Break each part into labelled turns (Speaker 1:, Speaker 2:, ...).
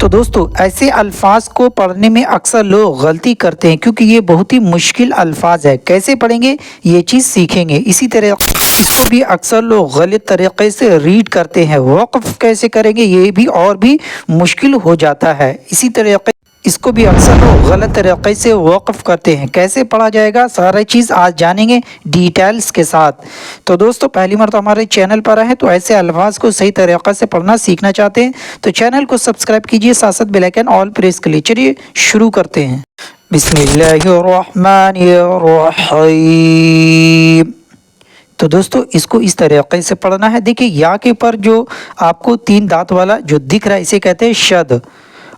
Speaker 1: تو دوستو ایسے الفاظ کو پڑھنے میں اکثر لوگ غلطی کرتے ہیں کیونکہ یہ بہت ہی مشکل الفاظ ہے. کیسے پڑھیں گے یہ چیز سیکھیں گے. اسی طرح اس کو بھی اکثر لوگ غلط طریقے سے ریڈ کرتے ہیں. وقف کیسے کریں گے یہ بھی اور بھی مشکل ہو جاتا ہے. اسی طریقے اس کو بھی اکثر لوگ غلط طریقے سے وقف کرتے ہیں. کیسے پڑھا جائے گا سارے چیز آج جانیں گے ڈیٹیلز کے ساتھ. تو دوستو پہلی مرتبہ ہمارے چینل پر آئے ہیں تو ایسے الفاظ کو صحیح طریقے سے پڑھنا سیکھنا چاہتے ہیں تو چینل کو سبسکرائب کیجئے, ساتھ ساتھ بیل آئیکن آل پریس کر لیجئے. چلیے شروع کرتے ہیں. بسم اللہ الرحمن الرحیم. تو دوستو اس کو اس طریقے سے پڑھنا ہے. دیکھیں یا کے پر جو آپ کو 3 دانت والا جو دکھ رہا ہے اسے کہتے ہیں شد,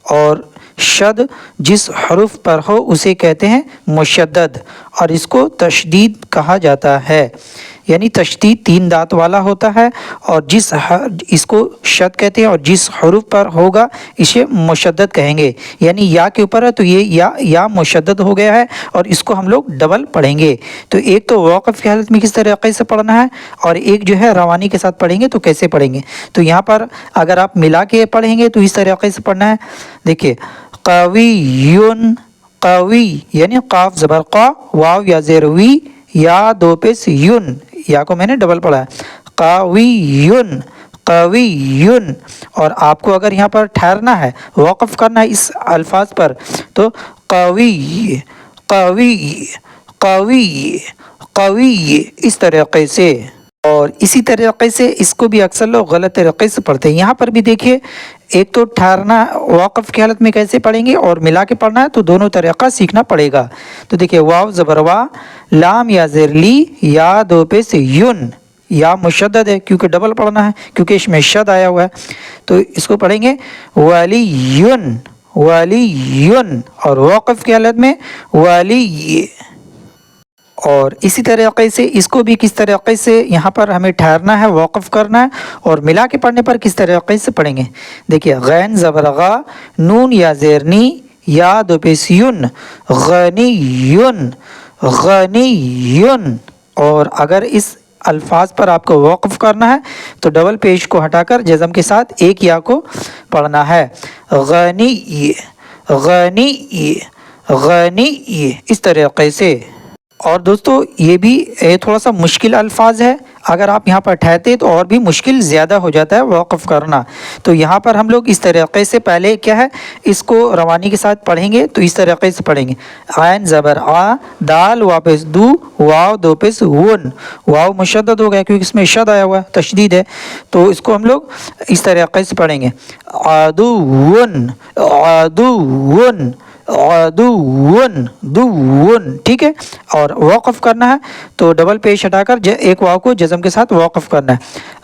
Speaker 1: اور شد جس حرف پر ہو اسے کہتے ہیں مشدد, اور اس کو تشدید کہا جاتا ہے. یعنی تشدید 3 دانت والا ہوتا ہے اور اس کو شد کہتے ہیں, اور جس حرف پر ہوگا اسے مشدد کہیں گے. یعنی یا کے اوپر ہے تو یہ یا مشدد ہو گیا ہے اور اس کو ہم لوگ ڈبل پڑھیں گے. تو ایک تو وقف کی حالت میں کس طریقے سے پڑھنا ہے, اور ایک جو ہے روانی کے ساتھ پڑھیں گے تو کیسے پڑھیں گے. تو یہاں پر اگر آپ ملا کے پڑھیں گے تو اس طریقے سے پڑھنا ہے. دیکھیے قویٌ, قوی یعنی قاف زبر قا, واو یا زیر وی, یا دو پیش یون, یا کو میں نے ڈبل پڑھا ہے. قویٌ, قویٌ. اور آپ کو اگر یہاں پر ٹھہرنا ہے وقف کرنا ہے اس الفاظ پر تو قوی قوی قوی قوی اس طریقے سے. اور اسی طریقے سے اس کو بھی اکثر لوگ غلط طریقے سے پڑھتے ہیں. یہاں پر بھی دیکھیے ایک تو ٹھہرنا وقف کی حالت میں کیسے پڑھیں گے اور ملا کے پڑھنا ہے تو دونوں طریقہ سیکھنا پڑے گا. تو دیکھیے واو زبر وا, لام یا زیر لی, یا دو پیش یون. یا مشدد ہے کیونکہ ڈبل پڑھنا ہے کیونکہ اس میں شد آیا ہوا ہے. تو اس کو پڑھیں گے ولیٌ ولیٌ, اور وقف کی حالت میں ولی. اور اسی طریقے سے اس کو بھی کس طریقے سے یہاں پر ہمیں ٹھہرنا ہے وقف کرنا ہے, اور ملا کے پڑھنے پر کس طریقے سے پڑھیں گے. دیکھیے غین زبر غا, نون یا زیر نی, یا دو پیش یون, غنیٌ غنیٌ. اور اگر اس الفاظ پر آپ کو وقف کرنا ہے تو ڈبل پیش کو ہٹا کر جزم کے ساتھ ایک یا کو پڑھنا ہے. غنی غنی غنی اس طریقے سے. اور دوستو یہ بھی تھوڑا سا مشکل الفاظ ہے, اگر آپ یہاں پر ٹھہرتے تو اور بھی مشکل زیادہ ہو جاتا ہے وقف کرنا. تو یہاں پر ہم لوگ اس طریقے سے پہلے کیا ہے اس کو روانی کے ساتھ پڑھیں گے تو اس طریقے سے پڑھیں گے. عین زبر آ, دال واپس دو, واو دو پیش ون. واو مشدد ہو گیا کیونکہ اس میں شد آیا ہوا ہے, تشدید ہے, تو اس کو ہم لوگ اس طریقے سے پڑھیں گے. عدوٌ عدوٌ عدوٌ دون. ٹھیک ہے, اور وقف کرنا ہے تو ڈبل پیش ہٹا کر ایک واو کو جزم کے ساتھ وقف کرنا ہے.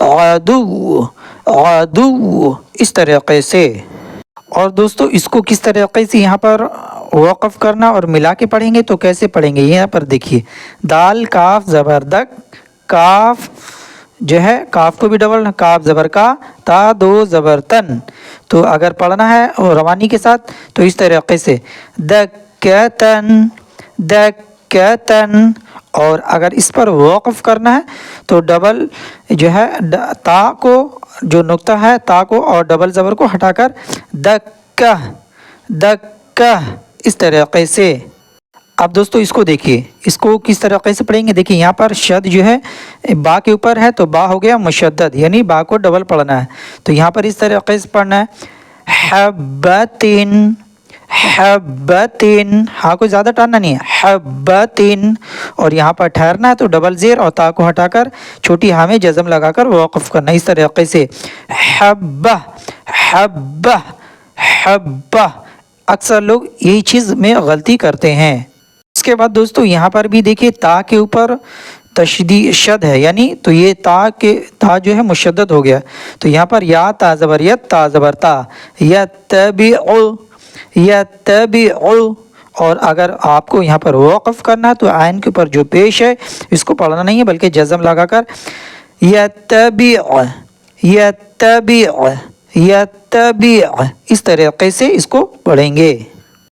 Speaker 1: عدو عدو اس طریقے سے. اور دوستو اس کو کس طریقے سے یہاں پر وقف کرنا اور ملا کے پڑھیں گے تو کیسے پڑھیں گے. یہاں پر دیکھیے دال کاف زبر دک, کاف جو ہے کاف کو بھی ڈبل, کاف زبر کا, تا دو زبر تن. تو اگر پڑھنا ہے روانی کے ساتھ تو اس طریقے سے دکتن دکتن. اور اگر اس پر وقف کرنا ہے تو ڈبل جو ہے تا کو جو نقطہ ہے تا کو اور ڈبل زبر کو ہٹا کر دکہ دکہ اس طریقے سے. اب دوستو اس کو دیکھیے اس کو کس طریقے سے پڑھیں گے. دیکھیے یہاں پر شد جو ہے با کے اوپر ہے تو با ہو گیا مشدد, یعنی با کو ڈبل پڑھنا ہے. تو یہاں پر اس طریقے سے پڑھنا ہے حبتن حبتن, ہاں کو زیادہ ٹاننا نہیں ہے, حبتن. اور یہاں پر ٹھہرنا ہے تو ڈبل زیر اور تا کو ہٹا کر چھوٹی ہاں میں جزم لگا کر وقف کرنا اس طریقے سے. حبہ حبہ حبہ. اکثر لوگ یہی چیز میں غلطی کرتے ہیں. اس کے بعد دوستو یہاں پر بھی دیکھیے تا کے اوپر تشدید شد ہے, یعنی تو یہ تا جو ہے مشدد ہو گیا. تو یہاں پر یا تا زبر یت, تا زبر تا, یتبع یتبع. اور اگر آپ کو یہاں پر وقف کرنا ہے تو عین کے اوپر جو پیش ہے اس کو پڑھنا نہیں ہے بلکہ جزم لگا کر یتبع یتبع یتبع اس طریقے سے اس کو پڑھیں گے.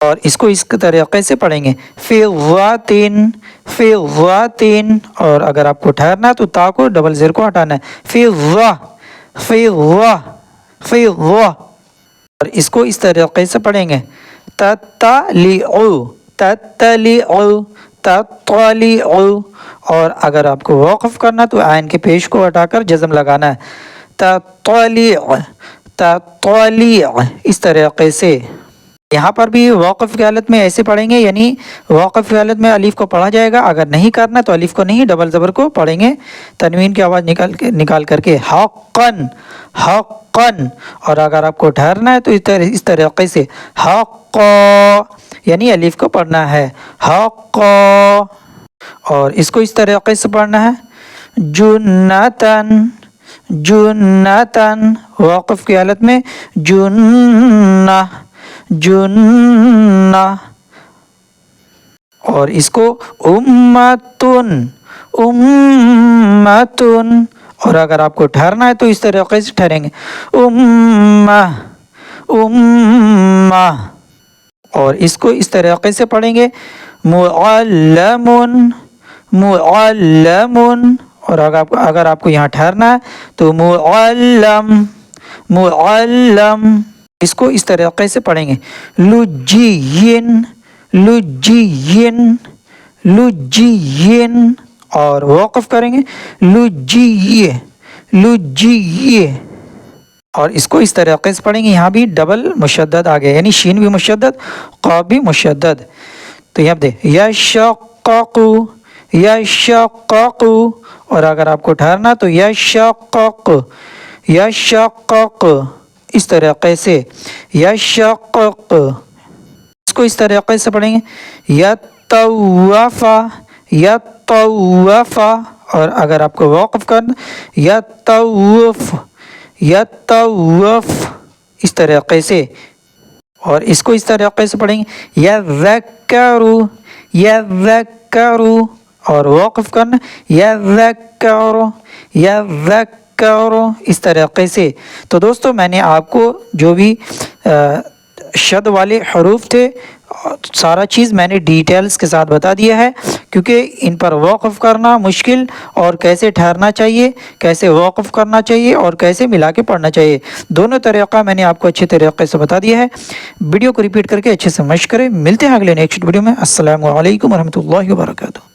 Speaker 1: اور اس کو اس طریقے سے پڑھیں گے فضتن فضتن، اور اگر آپ کو ٹھہرنا ہے تو تا کو ڈبل زیر کو ہٹانا ہے فضہ فضہ فضہ، اور اس کو اس طریقے سے پڑھیں گے تطلع تطلع تطلع، اور اگر آپ کو وقف کرنا تو عین کے پیش کو ہٹا کر جزم لگانا ہے تطلع تطلع، اس طریقے سے۔ یہاں پر بھی وقف کی حالت میں ایسے پڑھیں گے، یعنی وقف کی حالت میں الف کو پڑھا جائے گا، اگر نہیں کرنا تو الف کو نہیں ڈبل زبر کو پڑھیں گے، تنوین کی آواز نکال کر کے حقاً حقاً، اور اگر آپ کو ٹھہرنا ہے تو اس طریقے سے حقا، یعنی الف کو پڑھنا ہے حقا، اور اس کو اس طریقے سے پڑھنا ہے جنتن جنتن، وقف کی حالت میں جنہ جنہ، اور اس کو امتن امتن، اور اگر آپ کو ٹھہرنا ہے تو اس طریقے سے ٹھہریں گے امہ امہ، اور اس کو اس طریقے سے پڑھیں گے معلم معلم، اور اگر آپ کو یہاں ٹھہرنا ہے تو معلم معلم، اس کو اس طریقے سے پڑھیں گے لجین لجین لجین، اور وقف کریں گے لجیے لجیے، اور اس کو اس طریقے سے پڑھیں گے، یہاں بھی ڈبل مشدد آ گیا، یعنی شین بھی مشدد قاف بھی مشدد، تو یہاں دے یشقق یشقق، اور اگر آپ کو ٹھہرنا تو یشقق یشقق، اس طریقے سے یشقق، اس کو اس طریقے سے پڑھیں گے یطوف یطوف، اور اگر آپ کو وقف کرنا یطوف یطوف، اس طریقے سے، اور اس کو اس طریقے سے پڑھیں گے یذکر یذکر، اور وقف کرنا یذکر یذکر، اس طریقے سے۔ تو دوستو میں نے آپ کو جو بھی شد والے حروف تھے سارا چیز میں نے ڈیٹیلز کے ساتھ بتا دیا ہے، کیونکہ ان پر وقف کرنا مشکل، اور کیسے ٹھہرنا چاہیے، کیسے وقف کرنا چاہیے، اور کیسے ملا کے پڑھنا چاہیے، دونوں طریقہ میں نے آپ کو اچھے طریقے سے بتا دیا ہے۔ ویڈیو کو ریپیٹ کر کے اچھے سے مشق کریں، ملتے ہیں اگلے نیکسٹ ویڈیو میں۔ السلام علیکم ورحمۃ اللہ وبرکاتہ۔